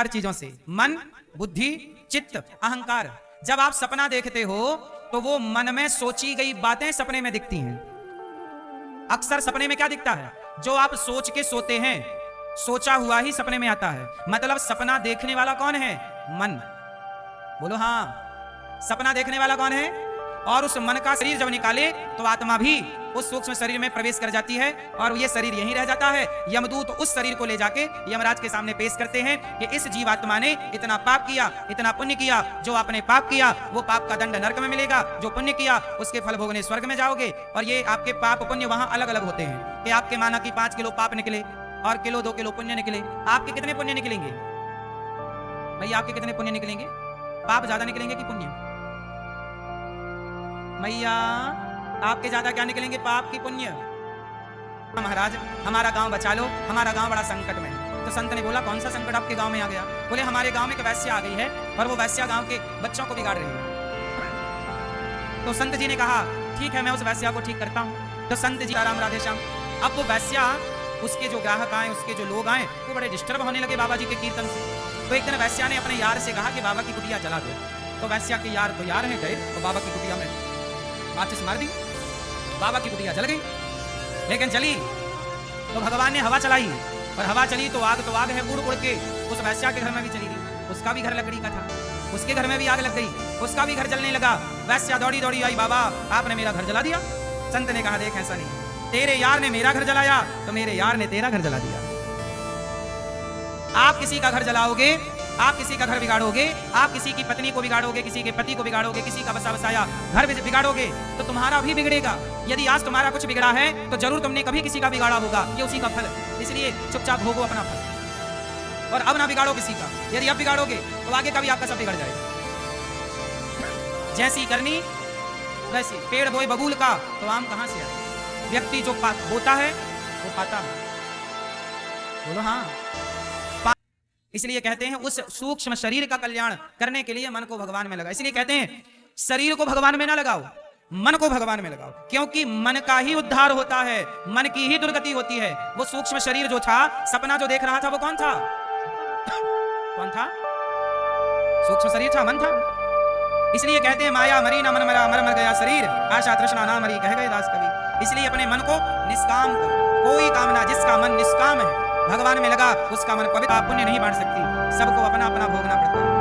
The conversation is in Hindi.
चीजों से, मन, बुद्धि, चित्त, अहंकार। जब आप सपना देखते हो तो वो मन में सोची गई बातें सपने में दिखती हैं। अक्सर सपने में क्या दिखता है? जो आप सोच के सोते हैं, सोचा हुआ ही सपने में आता है। मतलब सपना देखने वाला कौन है? मन। बोलो हाँ। सपना देखने वाला कौन है? और उस मन का शरीर जब निकाले तो आत्मा भी उस सूक्ष्म शरीर में प्रवेश कर जाती है और ये शरीर यहीं रह जाता है। यमदूत उस शरीर को ले जाके यमराज के सामने पेश करते हैं कि इस जीवात्मा ने इतना पाप किया, इतना पुण्य किया। जो आपने पाप किया वो पाप का दंड नरक में मिलेगा, जो पुण्य किया उसके फल भोगने स्वर्ग में जाओगे। और ये आपके पाप पुण्य वहां अलग अलग होते हैं कि आपके माना कि 5 किलो पाप निकले और किलो 2 किलो पुण्य निकले। आपके कितने पुण्य निकलेंगे भाई? आपके कितने पुण्य निकलेंगे? पाप ज्यादा निकलेंगे कि पुण्य? मैया आपके ज्यादा क्या निकलेंगे, पाप की पुण्य? महाराज हमारा गांव बचा लो, हमारा गांव बड़ा संकट में है। तो संत ने बोला कौन सा संकट आपके गांव में आ गया? बोले हमारे गांव में एक वैश्या आ गई है और वो वैश्या गांव के बच्चों को बिगाड़ रही है। तो संत जी ने कहा ठीक है मैं उस वैश्या को ठीक करता हूँ। तो संत जी राम राधे श्याम। अब वो वैश्या, उसके जो ग्राहक आए, उसके जो लोग आए, वो बड़े डिस्टर्ब होने लगे बाबा जी के कीर्तन से। तो एक दिन वैश्या ने अपने यार से कहा कि बाबा की कुटिया जला दो। तो वैश्या के यार तो यार हैं, गए तो बाबा की कुटिया में माचिस मार दी। बाबा की कुटिया जल गई। लेकिन जली तो भगवान ने हवा चलाई, और हवा चली तो आग है, उड़ उड़ के उस वैश्या के घर में भी चली गई। उसका भी घर लकड़ी का था, उसके घर में भी आग लग गई, उसका भी घर जलने लगा। वैश्या दौड़ी दौड़ी आई, बाबा आपने मेरा घर जला दिया। संत ने कहा देख ऐसा नहीं, तेरे यार ने मेरा घर जलाया तो मेरे यार ने तेरा घर जला दिया। आप किसी का घर जलाओगे, आप किसी का घर बिगाड़ोगे, आप किसी की पत्नी को बिगाड़ोगे, किसी के पति को बिगाड़ोगे, किसी का बसा बसाया घर बिगाड़ोगे तो तुम्हारा भी बिगड़ेगा। यदि आज तुम्हारा कुछ बिगड़ा है तो जरूर तुमने कभी किसी का बिगाड़ा होगा, ये उसी का फल है। इसलिए चुपचाप भोगो अपना फल और अब ना बिगाड़ो किसी का। यदि अब बिगाड़ोगे तो आगे का भी आपका सब बिगड़ जाएगा। जैसी करनी वैसी। पेड़ बोए बबूल का तो आम कहां से आए? व्यक्ति जो बोता है वो पाता है। बोलो हाँ। इसलिए कहते हैं उस सूक्ष्म शरीर का कल्याण करने के लिए मन को भगवान में लगाओ। इसलिए कहते हैं शरीर को भगवान में ना लगाओ, मन को भगवान में लगाओ, क्योंकि मन का ही उद्धार होता है, मन की ही दुर्गति होती है। वो सूक्ष्म शरीर जो था, सपना जो देख रहा था वो कौन था? कौन था? सूक्ष्म शरीर था, मन था। इसलिए कहते हैं माया मरी ना मन मरा, मर मर गया शरीर, आशा तृष्णा ना मरी, कह गए दास कवि। इसलिए अपने मन को निष्काम करो। कोई कामना, जिसका मन निष्काम है, भगवान में लगा, उसका मन पवित्र। पुण्य नहीं बांट सकती, सबको अपना अपना भोगना पड़ता है।